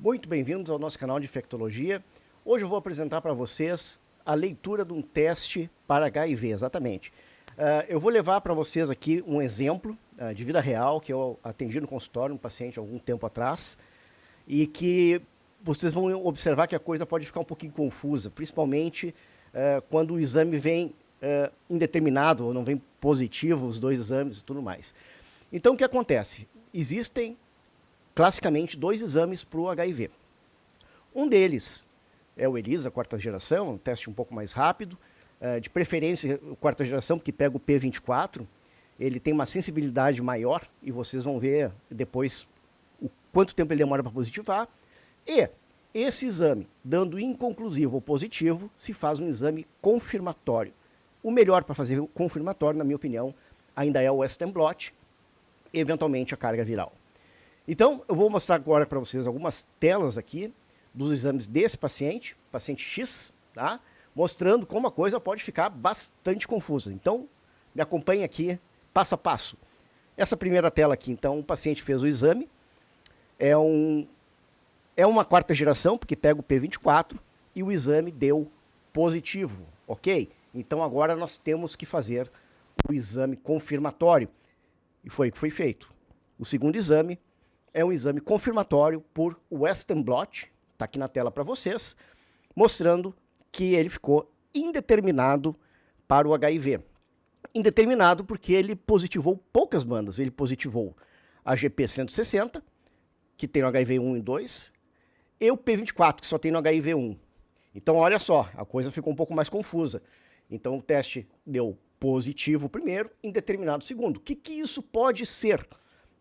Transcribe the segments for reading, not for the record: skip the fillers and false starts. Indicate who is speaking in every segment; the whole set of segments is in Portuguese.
Speaker 1: Muito bem-vindos ao nosso canal de infectologia. Hoje eu vou apresentar para vocês a leitura de um teste para HIV, exatamente. Eu vou levar para vocês aqui um exemplo de vida real que eu atendi no consultório um paciente há algum tempo atrás e que vocês vão observar que a coisa pode ficar um pouquinho confusa, principalmente quando o exame vem indeterminado ou não vem positivo, os dois exames e tudo mais. Então o que acontece? Existem classicamente dois exames para o HIV. Um deles é o ELISA, quarta geração, um teste um pouco mais rápido, de preferência quarta geração, porque pega o P24, ele tem uma sensibilidade maior e vocês vão ver depois o quanto tempo ele demora para positivar. E esse exame, dando inconclusivo ou positivo, se faz um exame confirmatório. O melhor para fazer o confirmatório, na minha opinião, ainda é o Western blot, eventualmente a carga viral. Então, eu vou mostrar agora para vocês algumas telas aqui dos exames desse paciente, paciente X, tá? Mostrando como a coisa pode ficar bastante confusa. Então, me acompanhe aqui passo a passo. Essa primeira tela aqui, então, o paciente fez o exame, é uma quarta geração, porque pega o P24, e o exame deu positivo, ok? Então, agora nós temos que fazer o exame confirmatório, e foi o que foi feito. O segundo exame é um exame confirmatório por Western blot, está aqui na tela para vocês, mostrando que ele ficou indeterminado para o HIV. Indeterminado porque ele positivou poucas bandas. Ele positivou a GP160, que tem no HIV 1 e 2, e o P24, que só tem no HIV 1. Então, olha só, a coisa ficou um pouco mais confusa. Então, o teste deu positivo primeiro, indeterminado segundo. O que isso pode ser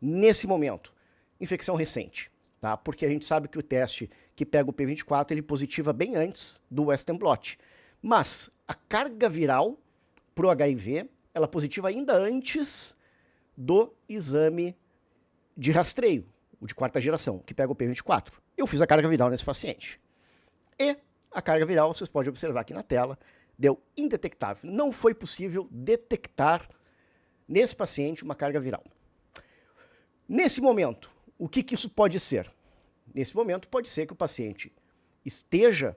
Speaker 1: nesse momento? Infecção recente, tá? Porque a gente sabe que o teste que pega o P24, ele positiva bem antes do Western blot. Mas a carga viral para o HIV, ela positiva ainda antes do exame de rastreio, o de quarta geração, que pega o P24. Eu fiz a carga viral nesse paciente. E a carga viral, vocês podem observar aqui na tela, deu indetectável. Não foi possível detectar nesse paciente uma carga viral. Nesse momento, o que isso pode ser? Nesse momento, pode ser que o paciente esteja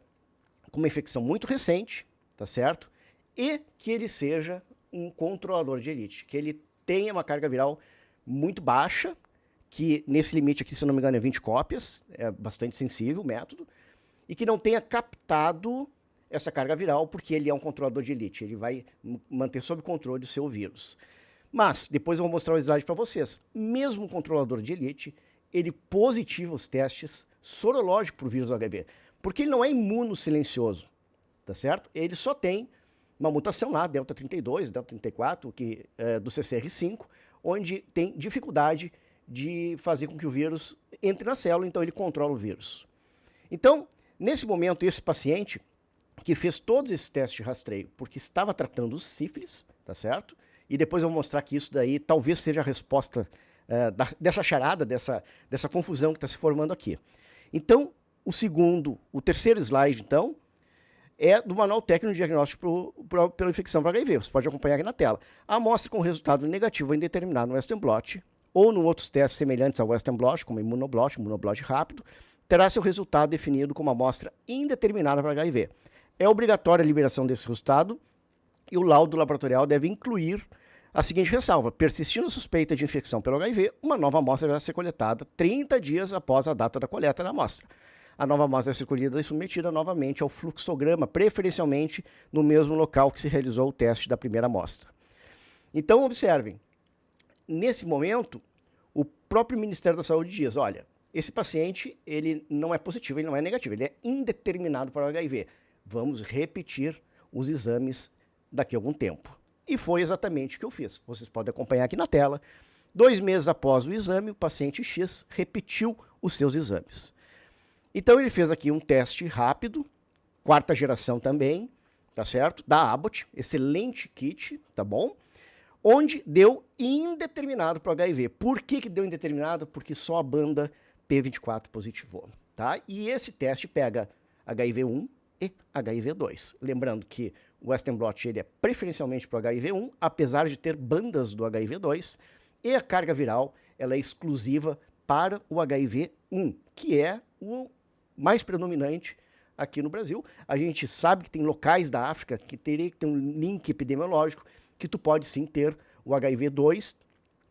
Speaker 1: com uma infecção muito recente, tá certo? E que ele seja um controlador de elite, que ele tenha uma carga viral muito baixa, que nesse limite aqui, se não me engano, é 20 cópias, é bastante sensível o método, e que não tenha captado essa carga viral, porque ele é um controlador de elite, ele vai manter sob controle o seu vírus. Mas, depois eu vou mostrar o slide para vocês, mesmo um controlador de elite, ele positiva os testes sorológicos para o vírus HIV, porque ele não é imunossilencioso, tá certo? Ele só tem uma mutação lá, delta 32, delta 34, que é do CCR5, onde tem dificuldade de fazer com que o vírus entre na célula, então ele controla o vírus. Então, nesse momento, esse paciente que fez todos esses testes de rastreio, porque estava tratando os sífilis, tá certo? E depois eu vou mostrar que isso daí talvez seja a resposta dessa charada, dessa confusão que está se formando aqui. Então, o terceiro slide, então, é do Manual Técnico de Diagnóstico pela infecção para HIV. Você pode acompanhar aqui na tela. A amostra com resultado negativo indeterminado no Western blot, ou em outros testes semelhantes ao Western blot, como imunoblot rápido, terá seu resultado definido como amostra indeterminada para HIV. É obrigatória a liberação desse resultado e o laudo laboratorial deve incluir a seguinte ressalva: persistindo a suspeita de infecção pelo HIV, uma nova amostra vai ser coletada 30 dias após a data da coleta da amostra. A nova amostra vai ser colhida e submetida novamente ao fluxograma, preferencialmente no mesmo local que se realizou o teste da primeira amostra. Então, observem, nesse momento, o próprio Ministério da Saúde diz, olha, esse paciente ele não é positivo, ele não é negativo, ele é indeterminado para o HIV. Vamos repetir os exames daqui a algum tempo. E foi exatamente o que eu fiz. Vocês podem acompanhar aqui na tela. 2 meses após o exame, o paciente X repetiu os seus exames. Então ele fez aqui um teste rápido, quarta geração também, tá certo? Da Abbott, excelente kit, tá bom? Onde deu indeterminado para o HIV. Por que deu indeterminado? Porque só a banda P24 positivou, tá? E esse teste pega HIV1 e HIV2. Lembrando que o Western blot ele é preferencialmente para o HIV1, apesar de ter bandas do HIV2, e a carga viral ela é exclusiva para o HIV1, que é o mais predominante aqui no Brasil. A gente sabe que tem locais da África que teria que ter um link epidemiológico que tu pode sim ter o HIV-2,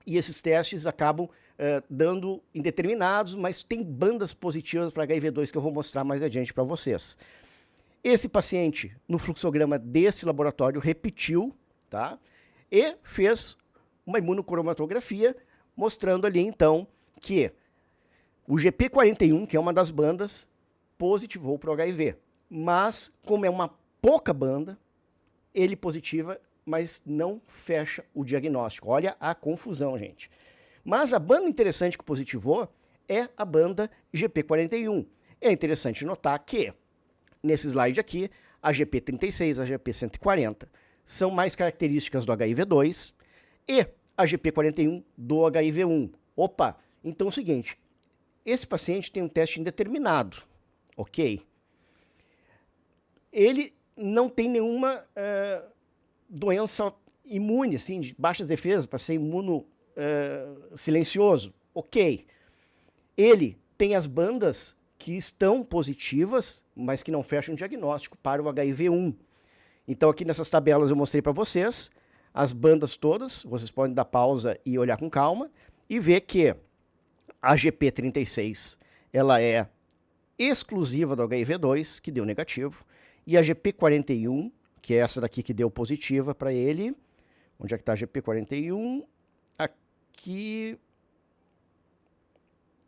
Speaker 1: e esses testes acabam dando indeterminados, mas tem bandas positivas para HIV-2 que eu vou mostrar mais adiante para vocês. Esse paciente, no fluxograma desse laboratório, repetiu, tá? E fez uma imunocromatografia, mostrando ali, então, que o GP41, que é uma das bandas, positivou para o HIV. Mas, como é uma pouca banda, ele positiva, mas não fecha o diagnóstico. Olha a confusão, gente. Mas a banda interessante que positivou é a banda GP41. É interessante notar que, nesse slide aqui, a GP36, a GP140 são mais características do HIV-2 e a GP41 do HIV-1. Opa, então é o seguinte, esse paciente tem um teste indeterminado, ok? Ele não tem nenhuma doença imune, assim, de baixas defesas, para ser imuno silencioso, ok. Ele tem as bandas que estão positivas, mas que não fecham o diagnóstico para o HIV-1. Então aqui nessas tabelas eu mostrei para vocês as bandas todas, vocês podem dar pausa e olhar com calma, e ver que a GP36 ela é exclusiva do HIV-2, que deu negativo, e a GP41, que é essa daqui que deu positiva para ele, onde é que está a GP41? Aqui,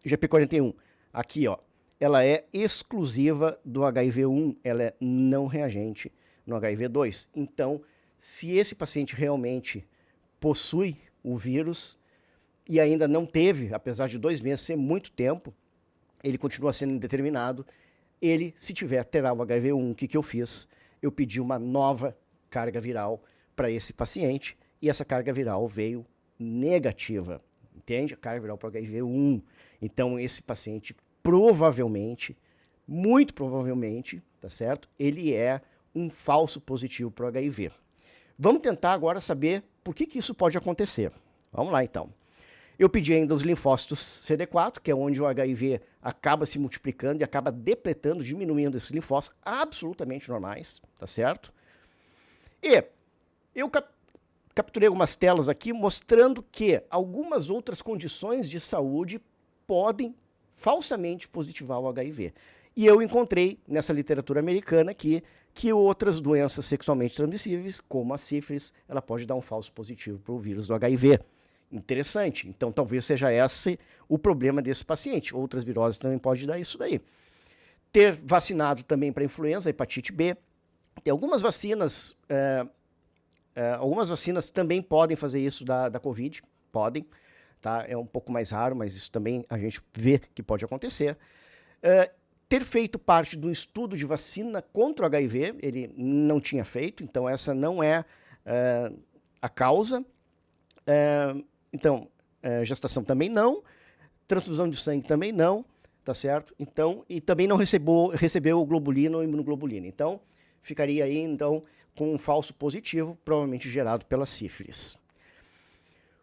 Speaker 1: GP41, aqui ó, ela é exclusiva do HIV-1, ela é não reagente no HIV-2. Então, se esse paciente realmente possui o vírus e ainda não teve, apesar de 2 meses ser muito tempo, ele continua sendo indeterminado, ele, se tiver, terá o HIV-1. O que eu fiz? Eu pedi uma nova carga viral para esse paciente e essa carga viral veio negativa, entende? A carga viral para o HIV-1. Então, esse paciente provavelmente, muito provavelmente, tá certo? Ele é um falso positivo para o HIV. Vamos tentar agora saber por que isso pode acontecer. Vamos lá, então. Eu pedi ainda os linfócitos CD4, que é onde o HIV acaba se multiplicando e acaba depletando, diminuindo esses linfócitos, absolutamente normais, tá certo? E eu capturei algumas telas aqui mostrando que algumas outras condições de saúde podem falsamente positivar o HIV. E eu encontrei nessa literatura americana aqui que outras doenças sexualmente transmissíveis, como a sífilis, ela pode dar um falso positivo para o vírus do HIV. Interessante. Então, talvez seja esse o problema desse paciente. Outras viroses também podem dar isso daí. Ter vacinado também para influenza, hepatite B. Tem algumas vacinas também podem fazer isso da Covid. Podem. Tá? É um pouco mais raro, mas isso também a gente vê que pode acontecer. Ter feito parte do estudo de vacina contra o HIV, ele não tinha feito, então essa não é a causa. Então, gestação também não, transfusão de sangue também não, tá certo? Então, e também não recebeu globulina ou imunoglobulina. Então, ficaria aí, então, com um falso positivo, provavelmente gerado pela sífilis.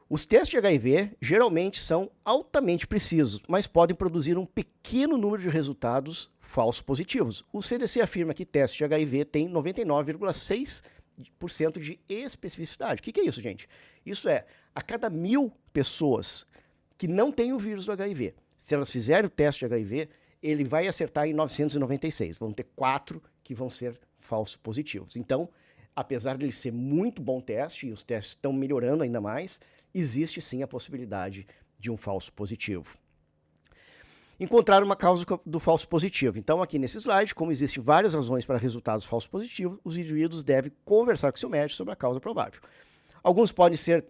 Speaker 1: Os testes de HIV geralmente são altamente precisos, mas podem produzir um pequeno número de resultados falsos positivos. O CDC afirma que testes de HIV têm 99,6% de especificidade. O que é isso, gente? Isso é, a cada 1.000 pessoas que não têm o vírus do HIV, se elas fizerem o teste de HIV, ele vai acertar em 996. Vão ter 4 que vão ser falsos positivos. Então, apesar de ele ser muito bom teste, e os testes estão melhorando ainda mais, existe sim a possibilidade de um falso positivo. Encontrar uma causa do falso positivo. Então, aqui nesse slide, como existem várias razões para resultados falsos positivos, os indivíduos devem conversar com seu médico sobre a causa provável. Alguns podem ser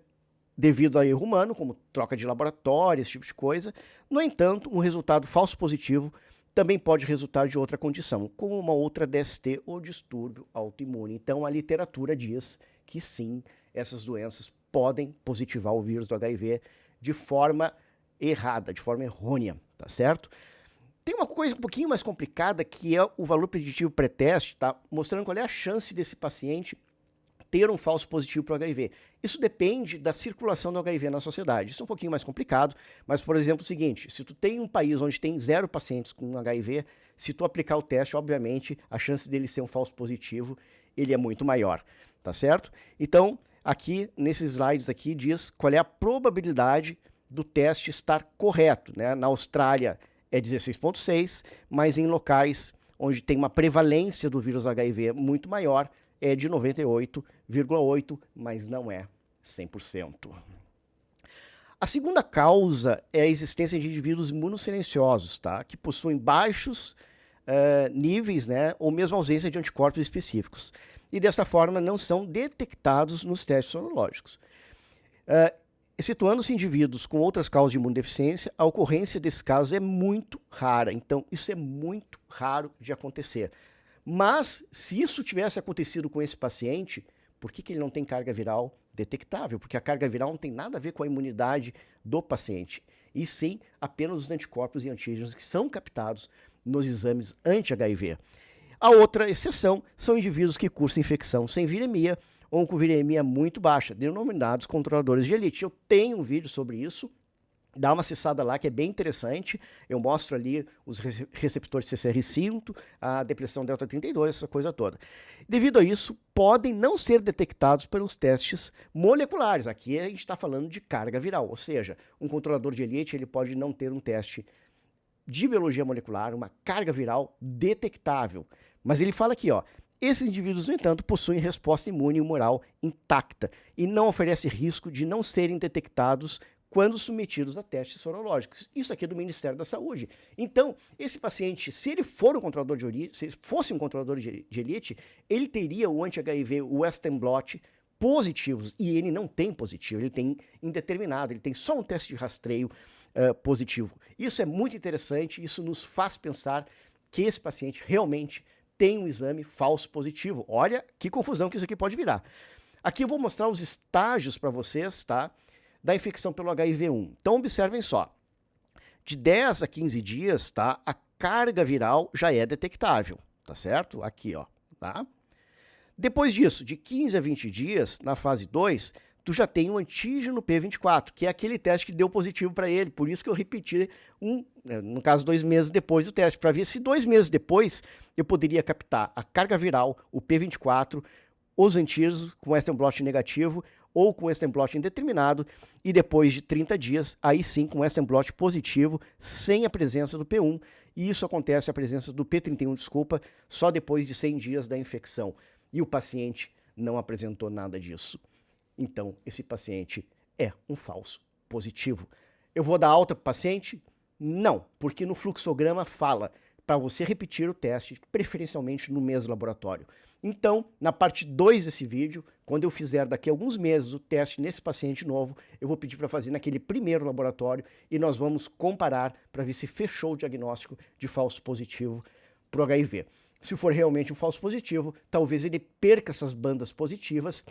Speaker 1: devido a erro humano, como troca de laboratório, esse tipo de coisa. No entanto, um resultado falso positivo também pode resultar de outra condição, como uma outra DST ou distúrbio autoimune. Então, a literatura diz que sim, essas doenças podem positivar o vírus do HIV de forma errada, de forma errônea, tá certo? Tem uma coisa um pouquinho mais complicada, que é o valor preditivo pré-teste, tá? Mostrando qual é a chance desse paciente ter um falso positivo para o HIV. Isso depende da circulação do HIV na sociedade. Isso é um pouquinho mais complicado, mas, por exemplo, o seguinte, se tu tem um país onde tem 0 pacientes com HIV, se tu aplicar o teste, obviamente, a chance dele ser um falso positivo, ele é muito maior, tá certo? Então, aqui, nesses slides aqui, diz qual é a probabilidade do teste estar correto, né? Na Austrália é 16,6, mas em locais onde tem uma prevalência do vírus HIV muito maior, é de 98,8, mas não é 100%. A segunda causa é a existência de indivíduos imunosilenciosos, tá? Que possuem baixos níveis, né? Ou mesmo ausência de anticorpos específicos. E dessa forma não são detectados nos testes sorológicos. Situando-se indivíduos com outras causas de imunodeficiência, a ocorrência desse caso é muito rara. Então, isso é muito raro de acontecer. Mas, se isso tivesse acontecido com esse paciente, por que ele não tem carga viral detectável? Porque a carga viral não tem nada a ver com a imunidade do paciente, e sim apenas os anticorpos e antígenos que são captados nos exames anti-HIV. A outra exceção são indivíduos que cursam infecção sem viremia ou com viremia muito baixa, denominados controladores de elite. Eu tenho um vídeo sobre isso, dá uma acessada lá que é bem interessante. Eu mostro ali os receptores CCR5, a depressão delta 32, essa coisa toda. Devido a isso, podem não ser detectados pelos testes moleculares. Aqui a gente está falando de carga viral, ou seja, um controlador de elite ele pode não ter um teste de biologia molecular, uma carga viral detectável. Mas ele fala aqui, ó, esses indivíduos, no entanto, possuem resposta imune e humoral intacta e não oferece risco de não serem detectados quando submetidos a testes sorológicos. Isso aqui é do Ministério da Saúde. Então, esse paciente, se ele for um controlador de elite, se fosse um controlador de elite, ele teria o anti-HIV, o Western blot, positivos, e ele não tem positivo, ele tem indeterminado, ele tem só um teste de rastreio positivo. Isso é muito interessante, isso nos faz pensar que esse paciente realmente tem um exame falso positivo. Olha que confusão que isso aqui pode virar. Aqui eu vou mostrar os estágios para vocês, tá? Da infecção pelo HIV-1. Então observem só. De 10 a 15 dias, tá? A carga viral já é detectável, tá certo? Aqui, ó, tá? Depois disso, de 15 a 20 dias, na fase 2, tu já tem o antígeno P24, que é aquele teste que deu positivo para ele. Por isso que eu repeti no caso 2 meses depois do teste, para ver se 2 meses depois eu poderia captar a carga viral, o P24, os antígenos com Western blot negativo ou com Western blot indeterminado, e depois de 30 dias, aí sim com Western blot positivo, sem a presença do P1, e isso acontece a presença do P31, desculpa, só depois de 100 dias da infecção. E o paciente não apresentou nada disso. Então, esse paciente é um falso positivo. Eu vou dar alta para o paciente? Não, porque no fluxograma fala para você repetir o teste, preferencialmente no mesmo laboratório. Então, na parte 2 desse vídeo, quando eu fizer daqui a alguns meses o teste nesse paciente novo, eu vou pedir para fazer naquele primeiro laboratório e nós vamos comparar para ver se fechou o diagnóstico de falso positivo para o HIV. Se for realmente um falso positivo, talvez ele perca essas bandas positivas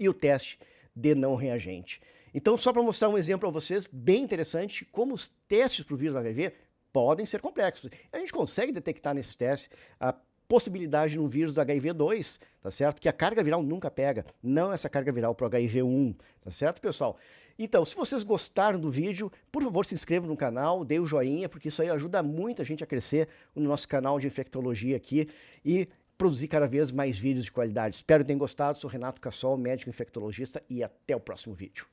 Speaker 1: e o teste dê não reagente. Então, só para mostrar um exemplo a vocês, bem interessante, como os testes para o vírus HIV podem ser complexos. A gente consegue detectar nesse teste a possibilidade no vírus do HIV2, tá certo? Que a carga viral nunca pega, não essa carga viral para o HIV1, tá certo, pessoal? Então, se vocês gostaram do vídeo, por favor, se inscrevam no canal, dê o joinha, porque isso aí ajuda muito a gente a crescer no nosso canal de infectologia aqui e produzir cada vez mais vídeos de qualidade. Espero que tenham gostado. Sou Renato Cassol, médico infectologista, e até o próximo vídeo.